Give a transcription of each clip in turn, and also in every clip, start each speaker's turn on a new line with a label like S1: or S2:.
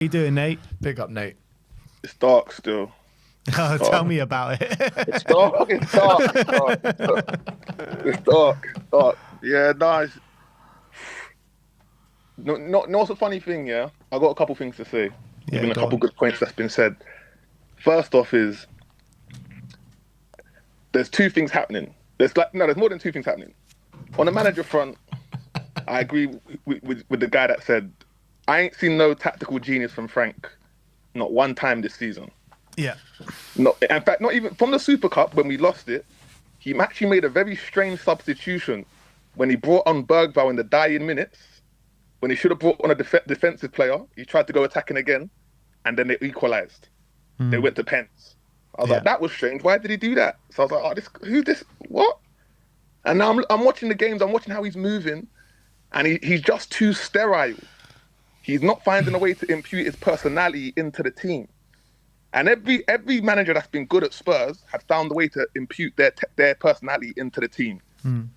S1: you doing, Nate?
S2: Big up, Nate.
S3: It's dark still.
S1: Oh, tell me about it.
S3: It's dark. It's dark. It's dark. It's dark. It's dark. Yeah, nice. No, what's a funny thing, yeah? I got a couple things to say.
S1: Yeah,
S3: Even a couple good points that's been said. First off is there's two things happening. There's more than two things happening. On the manager front, I agree with the guy that said, I ain't seen no tactical genius from Frank, not one time this season.
S1: Yeah.
S3: No, in fact, not even from the Super Cup when we lost it. He actually made a very strange substitution when he brought on Bergvall in the dying minutes. When he should have brought on a defensive player, he tried to go attacking again, and then they equalised. They went to pens. I was like, that was strange. Why did he do that? So I was like, who's this? What? And now I'm watching the games. I'm watching how he's moving, and he's just too sterile. He's not finding a way to impute his personality into the team. And every manager that's been good at Spurs has found a way to impute their personality into the team.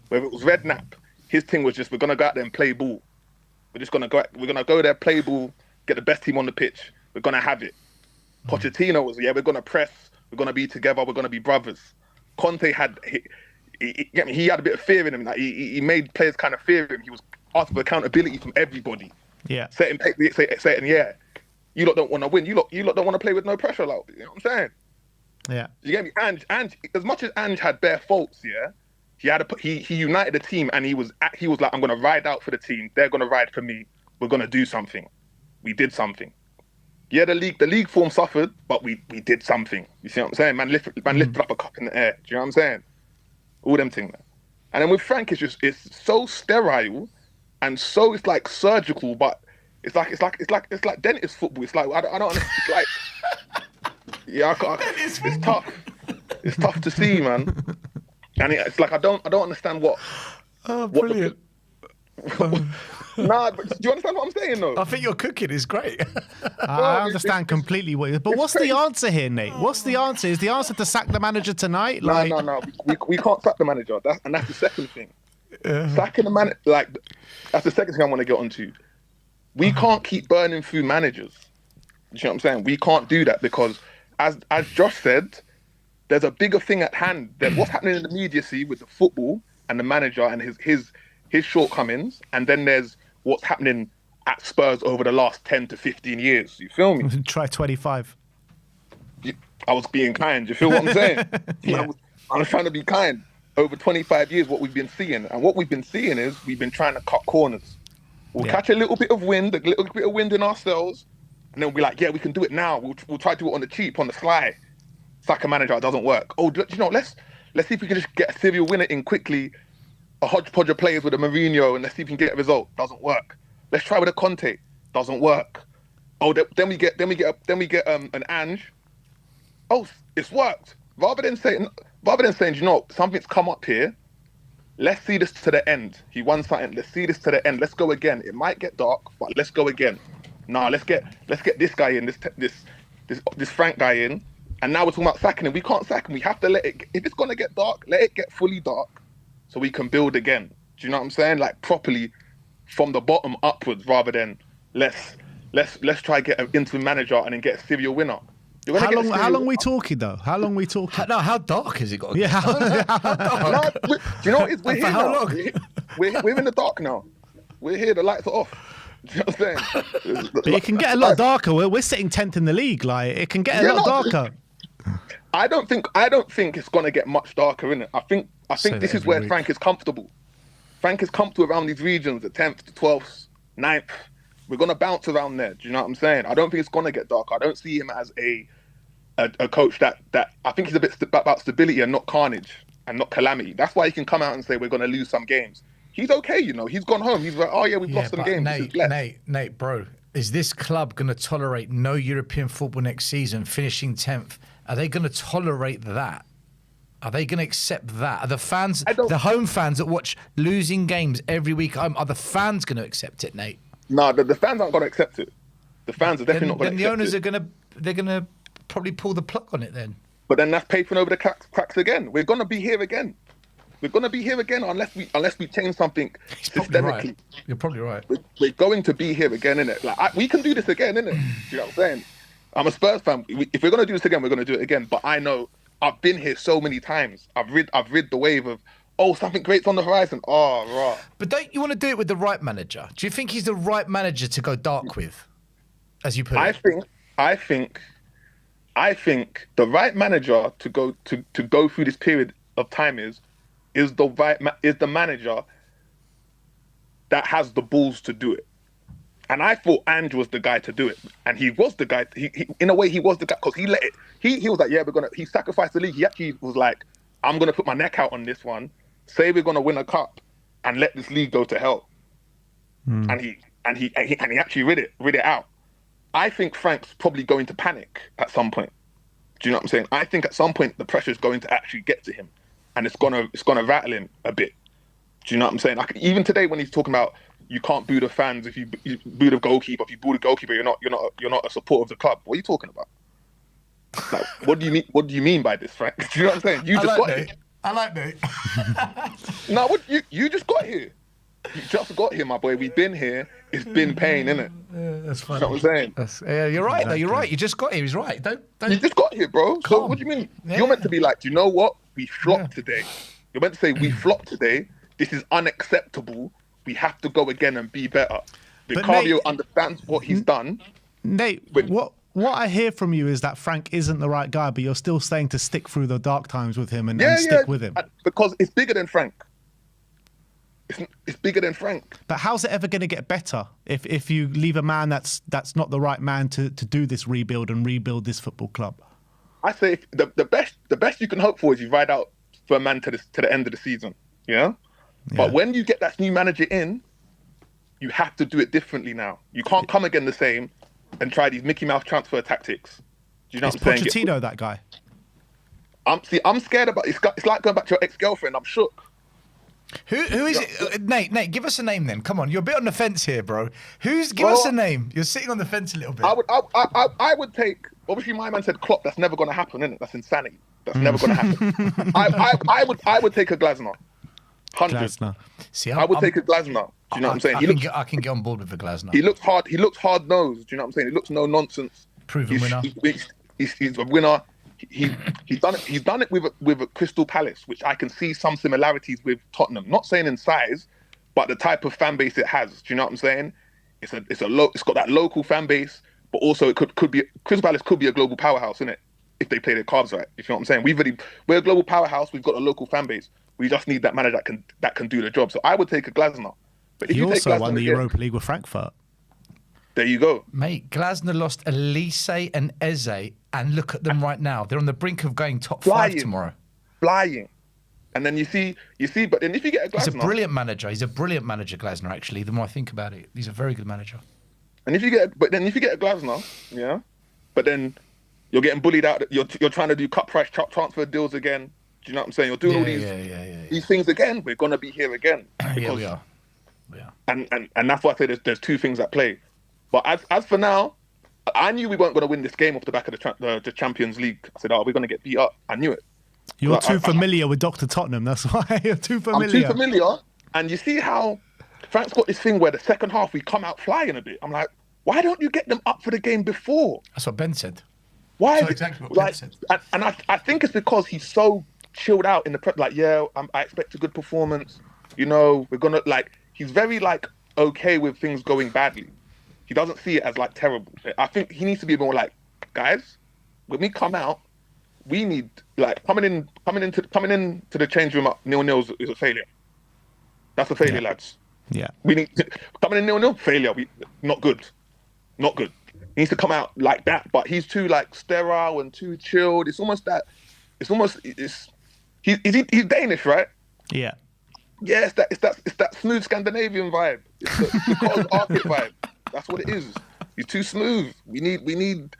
S3: Whether it was Redknapp, his thing was just, we're gonna go out there and play ball. We're gonna go there, play ball, get the best team on the pitch. We're gonna have it. Pochettino was, we're gonna press. We're gonna be together. We're gonna be brothers. Conte had he had a bit of fear in him. Like he made players kind of fear him. He was asking for accountability from everybody.
S1: Yeah.
S3: Saying, you lot don't want to win. You lot don't want to play with no pressure. Like, you know what I'm saying?
S1: Yeah.
S3: You get me? Ange, as much as Ange had bare faults, he united the team, and he was like, I'm gonna ride out for the team. They're gonna ride for me. We're gonna do something. We did something. Yeah, the league form suffered, but we did something. You see what I'm saying? Man lifted up a cup in the air. Do you know what I'm saying? All them things. And then with Frank, it's so sterile, and so it's like surgical, but it's like dentist football. It's like I don't understand. It's like it's tough. It's tough to see, man. And it's like I don't understand what.
S2: Oh, brilliant.
S3: Nah, but do you understand what I'm saying, though?
S2: I think your cooking is great.
S1: I understand completely what you're... But what's the answer here, Nate? What's the answer? Is the answer to sack the manager tonight?
S3: No. We can't sack the manager. And that's the second thing. Sacking the manager, that's the second thing I want to get onto. We can't keep burning through managers. You know what I'm saying? We can't do that because, as Josh said, there's a bigger thing at hand. There's what's happening in the immediacy with the football and the manager and his shortcomings, and then there's what's happening at Spurs over the last 10 to 15 years. You feel me?
S1: Try 25.
S3: I was being kind. You feel what I'm saying?
S1: Yeah.
S3: I was trying to be kind. Over 25 years, what we've been seeing. And what we've been seeing is we've been trying to cut corners. We'll catch a little bit of wind in ourselves, and then we'll be like, we can do it now. We'll try to do it on the cheap, on the sly. Sack a manager, it doesn't work. Oh, let's see if we can just get a serial winner in quickly. A hodgepodge of players with a Mourinho, and let's see if we can get a result. Doesn't work. Let's try with a Conte. Doesn't work. Oh, then we get an Ange. Oh, it's worked. Rather than saying, something's come up here. Let's see this to the end. He won something. Let's see this to the end. Let's go again. It might get dark, but let's go again. Nah, let's get this guy in, this Frank guy in. And now we're talking about sacking him. We can't sack him. We have to let it. If it's gonna get dark, let it get fully dark, so we can build again. Do you know what I'm saying? Like properly, from the bottom upwards, rather than let's try get an interim manager and then get a serial winner.
S1: How long are we talking though? How long are we talking?
S2: No, how dark has it got?
S1: Yeah.
S2: How dark?
S3: Do you know what it is? We're here
S2: how
S3: now.
S2: long?
S3: We're in the dark now. We're here. The lights are off. Do you know what I'm saying?
S1: But it can get a lot darker. We're sitting 10th in the league. Like it can get a lot darker.
S3: I don't think it's gonna get much darker, innit? I think this is where Frank is comfortable. Frank is comfortable around these regions, the 10th, the 12th, 9th. We're gonna bounce around there. Do you know what I'm saying? I don't think it's gonna get darker. I don't see him as a coach that I think he's a bit about stability and not carnage and not calamity. That's why he can come out and say we're gonna lose some games. He's okay, He's gone home. He's like, oh yeah, we've lost some games.
S2: Nate, bro, is this club gonna tolerate no European football next season, finishing 10th? Are they going to tolerate that? Are they going to accept that? Are the fans, the home fans that watch losing games every week, are the fans going to accept it, Nate?
S3: No, the fans aren't going to accept it. The fans are definitely not going to accept it.
S2: Then the owners they're going to probably pull the plug on it then.
S3: But then that's papering over the cracks again. We're going to be here again. We're gonna be here again unless we change something
S2: He's probably
S3: systemically.
S2: right. You're probably right.
S3: We're going to be here again, innit? Like we can do this again, innit? You know what I'm saying? I'm a Spurs fan. If we're gonna do this again, we're gonna do it again. But I know I've been here so many times. I've rid the wave of something great's on the horizon. Oh, right.
S2: But don't you want to do it with the right manager? Do you think he's the right manager to go dark with, as you put it?
S3: I think the right manager to go through this period of time is the manager that has the balls to do it. And I thought Ange was the guy to do it, and he was the guy. He in a way he was the guy because he let it. He was like, yeah, he sacrificed the league. He actually was like, I'm gonna put my neck out on this one. Say we're gonna win a cup, and let this league go to hell. And he actually rid it out. I think Frank's probably going to panic at some point. Do you know what I'm saying? I think at some point the pressure is going to actually get to him, and it's gonna rattle him a bit. Do you know what I'm saying? Like even today when he's talking about you can't boo the fans if you boo the goalkeeper. If you boo the goalkeeper, you're not a supporter of the club. What are you talking about? Like, what do you mean? What do you mean by this, Frank? Do you know what I'm saying? You just got here.
S2: I like Nate.
S3: No, what you just got here. You just got here, my boy. We've been here. It's been pain, innit?
S2: Yeah, that's funny.
S3: You know what I'm saying?
S2: You're right, though. You're right. You just got here. He's right. Don't.
S3: You just got here, bro. So
S2: Calm.
S3: what do you mean?
S2: Yeah.
S3: You're meant to be like, do you know what? We flopped today. You're meant to say we flopped today. This is unacceptable. We have to go again and be better. Vicario understands what he's done.
S1: Nate, what I hear from you is that Frank isn't the right guy, but you're still saying to stick through the dark times with him and stick with him.
S3: Because it's bigger than Frank. It's bigger than Frank.
S1: But how's it ever going to get better if you leave a man that's not the right man to do this rebuild and rebuild this football club?
S3: I say the best you can hope for is you ride out for a man to the end of the season. Yeah? But when you get that new manager in, you have to do it differently now. You can't come again the same and try these Mickey Mouse transfer tactics. Do you know
S1: Is
S3: what I'm saying?
S1: Pochettino that guy?
S3: I'm scared about it. It's like going back to your ex-girlfriend. I'm shook.
S2: Who is it? Nate, give us a name then. Come on, you're a bit on the fence here, bro. Give us a name. You're sitting on the fence a little bit.
S3: I would take. Obviously, my man said Klopp. That's never going to happen, isn't it? That's insanity. That's never going to happen. I would take a Glasner. 100.
S1: Glasner.
S2: See,
S3: I would take a Glasner. Do you know what I'm saying?
S2: I can get on board with the Glasner.
S3: He looks hard. He looks hard nosed. Do you know what I'm saying? He looks no nonsense.
S2: Proven winner.
S3: He's a winner. He's done it with a Crystal Palace, which I can see some similarities with Tottenham. Not saying in size, but the type of fan base it has. Do you know what I'm saying? It's got that local fan base, but also it could be Crystal Palace could be a global powerhouse, innit? If they play their cards right. If you know what I'm saying? We're a global powerhouse. We've got a local fan base. We just need that manager that can do the job. So I would take a Glasner. But if
S1: He
S3: you take
S1: also
S3: Glasner
S1: won the
S3: again,
S1: Europa League with Frankfurt.
S3: there you go.
S2: Mate, Glasner lost Elise and Eze, and look at them right now. They're on the brink of going top 5 tomorrow.
S3: Flying. And then you see, but then if you get a Glasner...
S2: He's a brilliant manager. He's a brilliant manager, Glasner, actually, the more I think about it. He's a very good manager.
S3: And if you get a Glasner, yeah, but then you're getting bullied out. You're trying to do cut price transfer deals again. Do you know what I'm saying? You're doing all these things again. We're gonna be here again.
S2: Yeah, we are.
S3: And that's why I say there's two things at play. But as for now, I knew we weren't gonna win this game off the back of the Champions League. I said, we're gonna get beat up. I knew it.
S1: You're too familiar with Dr. Tottenham. That's why you're too familiar.
S3: I'm too familiar. And you see how Frank's got this thing where the second half we come out flying a bit. I'm like, why don't you get them up for the game before?
S2: That's what Ben said.
S3: Why?
S2: That's exactly what Ben said.
S3: And I think it's because he's so chilled out in the prep. Like, I expect a good performance. You know, we're gonna he's very okay with things going badly. He doesn't see it as terrible. I think he needs to be more like, guys, when we come out, we need coming into the change room up 0-0 is a failure. That's a failure, lads. Yeah. We need coming in 0-0, failure. Not good. Not good. He needs to come out like that, but he's too sterile and too chilled. It's almost he's Danish, right?
S1: Yeah.
S3: Yeah, it's that smooth Scandinavian vibe. It's the Cold Arctic vibe. That's what it is. He's too smooth. We need.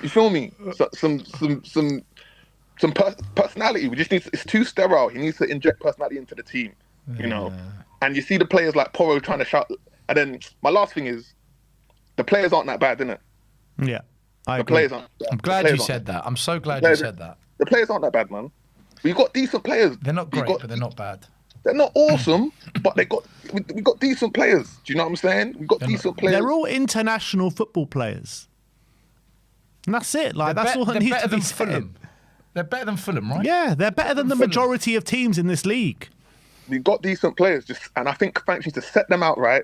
S3: You feel me? Some personality. We just need. It's too sterile. He needs to inject personality into the team. You know. And you see the players like Porro trying to shout. And then my last thing is, the players aren't that bad, innit?
S1: Yeah, I agree.
S3: Players aren't.
S2: I'm glad you said that. I'm so glad you said that.
S3: The players aren't that bad, man. We got decent players.
S2: They're not great, but they're not bad.
S3: They're not awesome, but we got decent players. Do you know what I'm saying? We got decent players.
S1: They're all international football players. And that's it. Like that's all that needs to be said.
S2: They're better than Fulham, right?
S1: Yeah, they're better than the majority of teams in this league.
S3: We got decent players, and I think Frank needs to set them out right,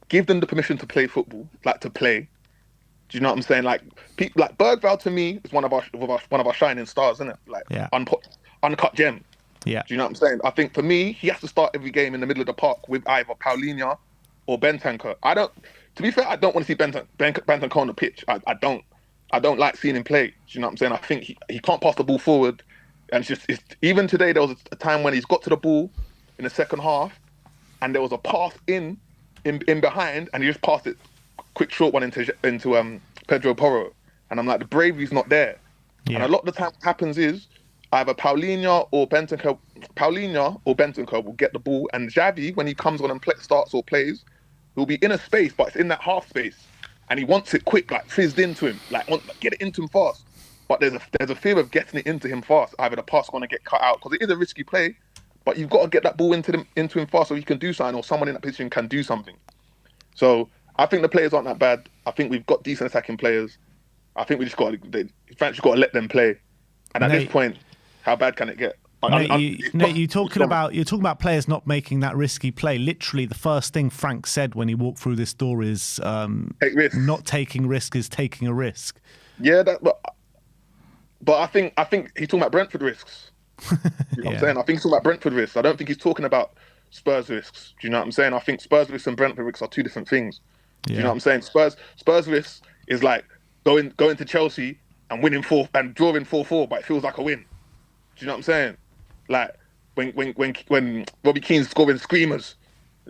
S3: give them the permission to play football, like to play. Do you know what I'm saying? Like people like Bergvall to me is one of our shining stars, isn't it? Like uncut gem.
S1: Yeah.
S3: Do you know what I'm saying? I think for me, he has to start every game in the middle of the park with either Paulinho or Bentancur. To be fair, I don't want to see Bentancur on the pitch. I don't like seeing him play. Do you know what I'm saying? I think he can't pass the ball forward. And even today, there was a time when he's got to the ball in the second half and there was a pass in behind and he just passed it, quick short one into Pedro Porro. And I'm like, the bravery's not there. Yeah. And a lot of the time what happens is either Paulinho or Bentancur will get the ball, and Xavi, when he comes on and starts or plays, he'll be in a space, but it's in that half space. And he wants it quick, like fizzed into him, get it into him fast. But there's a fear of getting it into him fast. Either the pass going to get cut out because it is a risky play, but you've got to get that ball into him fast so he can do something, or someone in that position can do something. So I think the players aren't that bad. I think we've got decent attacking players. I think we just got to let them play. And at this point, how bad can it get?
S1: You're talking about players not making that risky play. Literally, the first thing Frank said when he walked through this door is not taking risk is taking a risk.
S3: Yeah, but I think he's talking about Brentford risks. You know what I'm saying? I think he's talking about Brentford risks. I don't think he's talking about Spurs risks. Do you know what I'm saying? I think Spurs risks and Brentford risks are two different things. Do you know what I'm saying? Spurs risks is like going to Chelsea and winning and drawing 4-4, but it feels like a win. Do you know what I'm saying? Like when Robbie Keane's scoring screamers.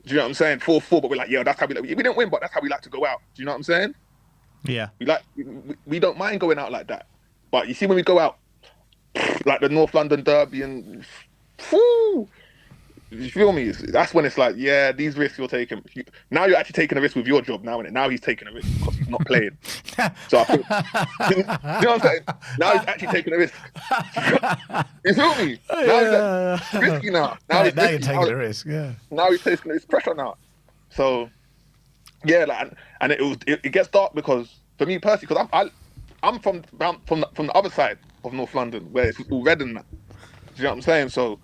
S3: Do you know what I'm saying? 4-4, but we're like, that's how we didn't win, but that's how we like to go out. Do you know what I'm saying?
S1: Yeah.
S3: We don't mind going out like that. But you see when we go out, like the North London derby and, you feel me? That's when it's like, these risks you're taking. Now you're actually taking a risk with your job now, innit? Now he's taking a risk because he's not playing. So I think, you know what I'm saying? Now he's actually taking a risk. You feel me? Now he's risky now. Now you're taking a risk, Now he's taking this pressure now. So, and it gets dark because, for me personally, because I'm from the other side of North London where it's all red and that. Do you know what I'm saying? So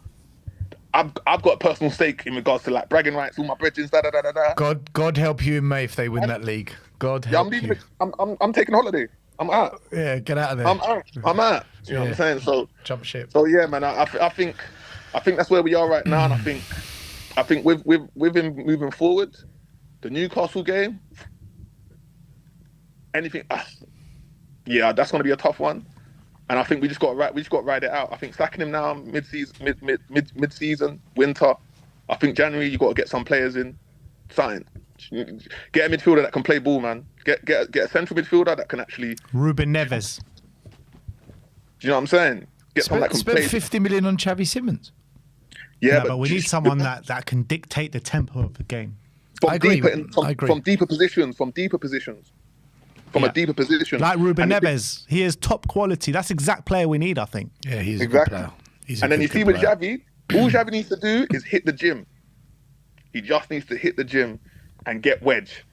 S3: I've got a personal stake in regards to like bragging rights, all my bridges,
S2: God help you in May if they win that league. God help you.
S3: I'm taking a holiday. I'm out.
S2: Yeah, get out of there.
S3: I'm out. Do you know what I'm saying? So
S2: jump ship.
S3: So man, I think that's where we are right now, and I think with him moving forward, the Newcastle game, anything. That's going to be a tough one, and I think we just got to ride it out. I think sacking him now, mid-season, winter. I think January you got to get some players in, sign, get a midfielder that can play ball, man. Get a central midfielder that can actually.
S1: Ruben Neves.
S3: Do you know what I'm saying? Get someone that can play.
S2: Spend 50 million on Xavi Simmons.
S1: Yeah, but we need someone that can dictate the tempo of the game.
S3: From deeper positions. From a deeper position.
S1: Like Ruben Neves. He is top quality. That's the exact player we need, I think.
S2: Yeah, he's a good player.
S3: And then you see with Xavi, all Xavi needs to do is hit the gym. He just needs to hit the gym and get wedge.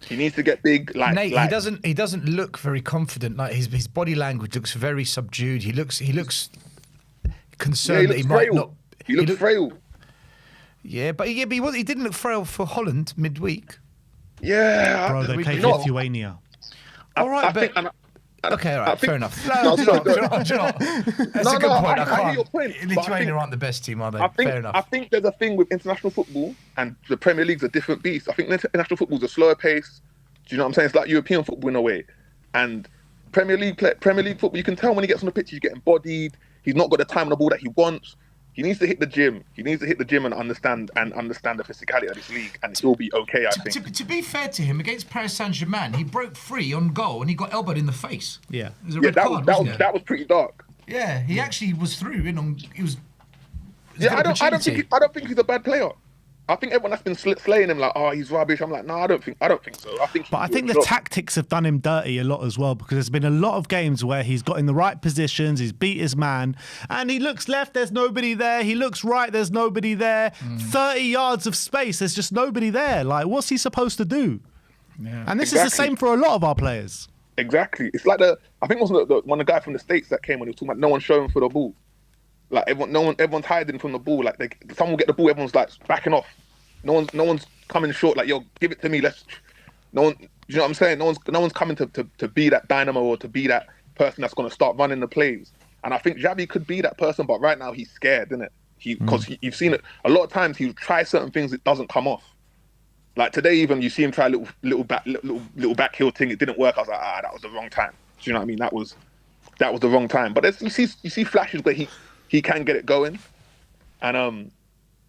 S3: He needs to get big.
S2: Nate, he doesn't look very confident. Like his body language looks very subdued. He looks concerned that he might not.
S3: He looks frail.
S2: Yeah, but he didn't look frail for Holland midweek.
S3: Yeah,
S1: bro, they played Lithuania.
S2: All right, fair enough. That's a good point. I hear your point. Lithuania aren't the best team, are they? Fair enough.
S3: I think there's a thing with international football, and the Premier League's a different beast. I think international football's a slower pace. Do you know what I'm saying? It's like European football in a way. And Premier League football, you can tell when he gets on the pitch, he's getting bodied. He's not got the time on the ball that he wants. He needs to hit the gym. He needs to hit the gym and understand the physicality of this league, and he'll be okay, I think.
S2: To be fair to him, against Paris Saint-Germain, he broke free on goal and he got elbowed in the face.
S1: Yeah,
S2: it was a red card,
S3: that was pretty dark.
S2: Yeah, he actually was through. I don't
S3: think he's a bad player. I think everyone that's been slaying him like, oh, he's rubbish. I'm like, no, I don't think so.
S1: But I think the tactics have done him dirty a lot as well, because there's been a lot of games where he's got in the right positions, he's beat his man, and he looks left, there's nobody there. He looks right, there's nobody there. 30 yards of space, there's just nobody there. Like, what's he supposed to do? Yeah. And this is the same for a lot of our players.
S3: Exactly. It's like I think it was one of the guy from the States that came when he was talking about no one's showing for the ball. Like everyone's hiding from the ball. Like someone will get the ball, everyone's like backing off. No one's coming short. Like, yo, give it to me. No one. You know what I'm saying? No one's coming to be that dynamo or to be that person that's going to start running the plays. And I think Xavi could be that person, but right now he's scared, isn't it? Because you've seen it a lot of times. He tries certain things, it doesn't come off. Like today, even you see him try a little back heel thing. It didn't work. I was like, that was the wrong time. Do you know what I mean? That was the wrong time. But you see flashes where he can get it going, and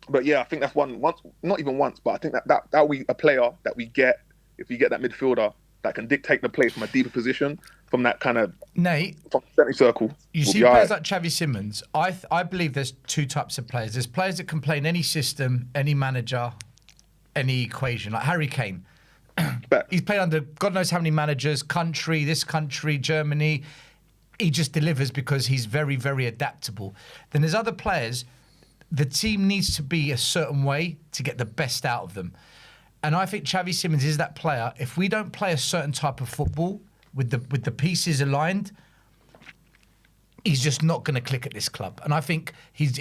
S3: but yeah, I think that's not even once, but I think that we a player that we get, if we get that midfielder that can dictate the play from a deeper position, from that kind of
S2: Nate,
S3: from the circle.
S2: You see players like Xavi Simons. I believe there's two types of players. There's players that can play in any system, any manager, any equation, like Harry Kane. He's played under God knows how many managers, this country, Germany. He just delivers because he's very, very adaptable. Then there's other players, the team needs to be a certain way to get the best out of them. And I think Xavi Simons is that player. If we don't play a certain type of football with the pieces aligned, he's just not going to click at this club. And I think he's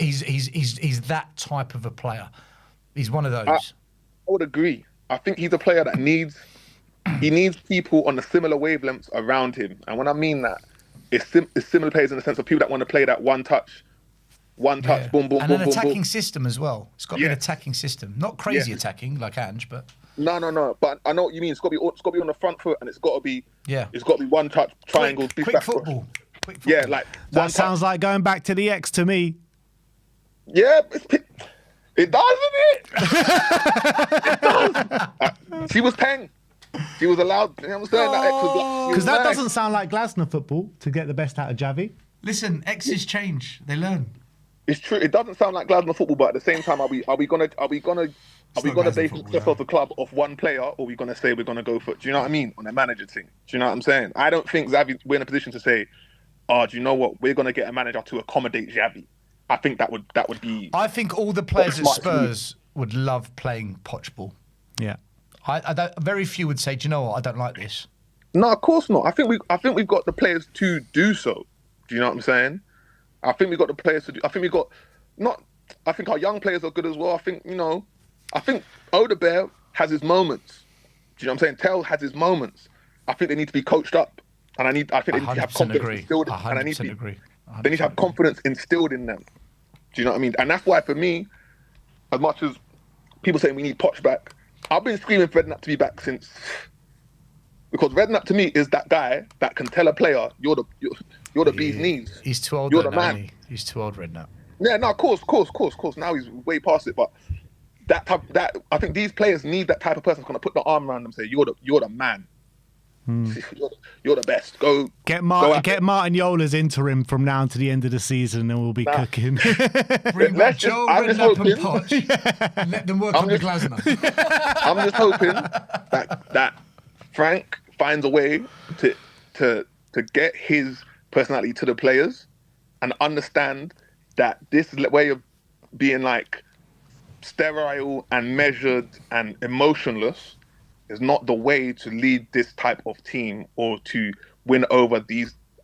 S2: that type of a player. He's one of those.
S3: I would agree. I think he's a player that needs people on the similar wavelengths around him. And when I mean that, it's similar players in the sense of people that want to play that one touch, boom, boom,
S2: and
S3: boom, boom,
S2: an attacking system as well. It's got to be an attacking system, not crazy attacking like Ange, but
S3: no. But I know what you mean. It's got to be on the front foot, and it's got to be one touch, triangles,
S2: quick football.
S3: Yeah, like
S1: that sounds like going back to the X to me.
S3: Yeah, it does, isn't it? It does. She was paying. She was allowed. You know what I'm saying?
S1: Because that doesn't sound like Glasner football to get the best out of Xavi.
S2: Listen, X's change. They learn.
S3: It's true. It doesn't sound like Glasner football, but at the same time, are we gonna base success of the club off one player, or are we gonna say we're gonna go for? Do you know what I mean? On a manager thing. Do you know what I'm saying? I don't think we're in a position to say, do you know what? We're gonna get a manager to accommodate Xavi. I think that would be.
S2: I think all the players at Spurs would love playing poch ball.
S1: Yeah.
S2: Very few would say, do you know what? I don't like this.
S3: No, of course not. I think we've got the players to do so. Do you know what I'm saying? I think we've got the players to do. I think our young players are good as well. I think Odebear has his moments. Do you know what I'm saying? Tell has his moments. I think they need to be coached up, and I think they need to have confidence instilled. And they need to have confidence instilled in them. Do you know what I mean? And that's why, for me, as much as people saying we need Poch back, I've been screaming for Redknapp to be back since, because Redknapp to me is that guy that can tell a player you're the bee's knees.
S2: He's too old.
S3: You're the man.
S2: He's too old, Redknapp.
S3: Yeah, no, of course. Now he's way past it, but I think these players need that type of person who's gonna put the arm around them and say you're the man. You're the best. Go
S1: get Martin Yola's interim from now to the end of the season, and we'll be cooking.
S2: Bring back Joe, Redknapp and Poch, and let them work on the Glasner.
S3: I'm just hoping that Frank finds a way to get his personality to the players and understand that this way of being like sterile and measured and emotionless is not the way to lead this type of team or to win over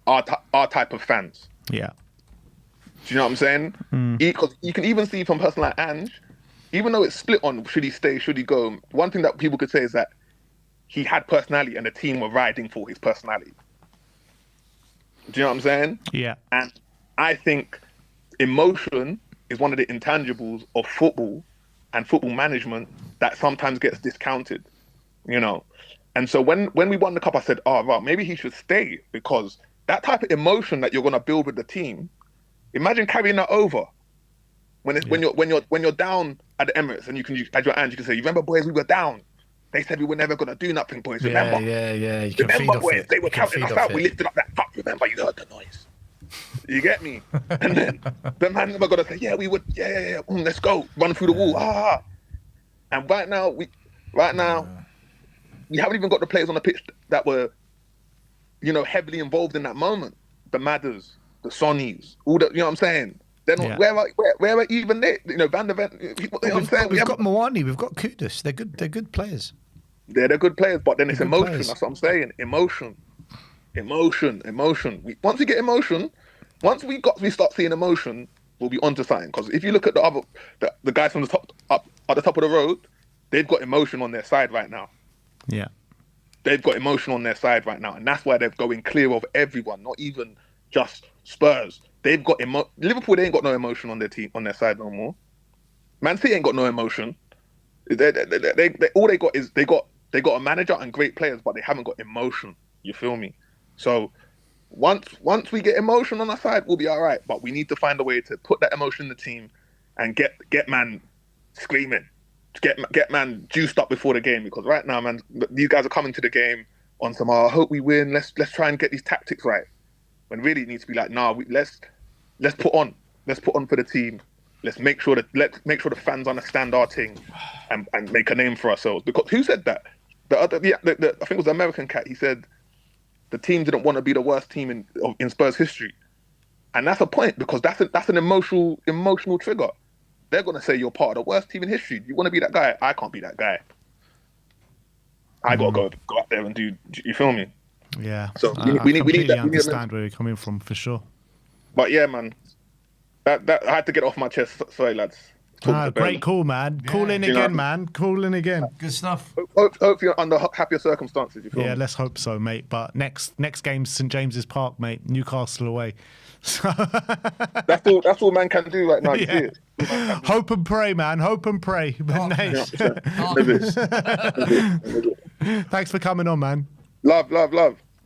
S3: our type of fans.
S1: Yeah.
S3: Do you know what I'm saying? Because you can even see from a person like Ange, even though it's split on should he stay, should he go, one thing that people could say is that he had personality and the team were riding for his personality. Do you know what I'm saying?
S1: Yeah.
S3: And I think emotion is one of the intangibles of football and football management that sometimes gets discounted. You know, and so when we won the cup, I said, right, maybe he should stay, because that type of emotion that you're going to build with the team, imagine carrying that over when you're down at the Emirates, and you can at your hand you can say, you remember, boys, we were down. They said we were never going to do nothing, boys. Remember?
S2: Yeah. You can
S3: remember,
S2: feed
S3: boys,
S2: off it.
S3: They were counting us out. We lifted up that cup. Remember, you heard the noise. You get me? And then the man never going to say, yeah, we would, yeah, let's go, run through the wall. And right now, we haven't even got the players on the pitch that were, heavily involved in that moment. The Madders, the Sonnies, all the, you know what I'm saying? They're not, where are even they? Van der Ven, you know what I'm saying?
S2: We've got Mwani, we've got Kudus. They're good players.
S3: They're good players, but then it's emotion.
S2: Players.
S3: That's what I'm saying. Emotion. Once we get emotion, once we start seeing emotion, we'll be onto something. Because if you look at the guys from the top up at the top of the road, they've got emotion on their side right now.
S1: Yeah.
S3: They've got emotion on their side right now, and that's why they're going clear of everyone, not even just Spurs. They've got Liverpool. They ain't got no emotion on their team, on their side no more. Man City ain't got no emotion. All they got is they got a manager and great players, but they haven't got emotion. You feel me? So once we get emotion on our side, we'll be all right. But we need to find a way to put that emotion in the team and get man screaming, get man juiced up before the game. Because right now, man, these guys are coming to the game on some. I hope we win. Let's try and get these tactics right. When really it needs to be like, nah, let's put on for the team. Let's make sure the fans understand our thing and make a name for ourselves. Because who said that? I think it was the American cat. He said the team didn't want to be the worst team in Spurs history, and that's a point because that's an emotional trigger. They're gonna say you're part of the worst team in history. You want to be that guy? I can't be that guy. I gotta go out there and do. You feel me?
S1: Yeah.
S3: So
S1: I completely understand where you're coming from for sure.
S3: But yeah, man, that I had to get off my chest. Sorry, lads.
S1: Great call, man. Yeah. Call in again, man. Call in again.
S2: Good stuff.
S3: Hope you're under happier circumstances. You feel me?
S1: Let's hope so, mate. But next game's St James's Park, mate. Newcastle away. So
S3: that's all man can do right now. You see it?
S1: Hope and pray, man. Hope and pray.
S3: Yeah,
S1: Thanks for coming on, man.
S3: Love.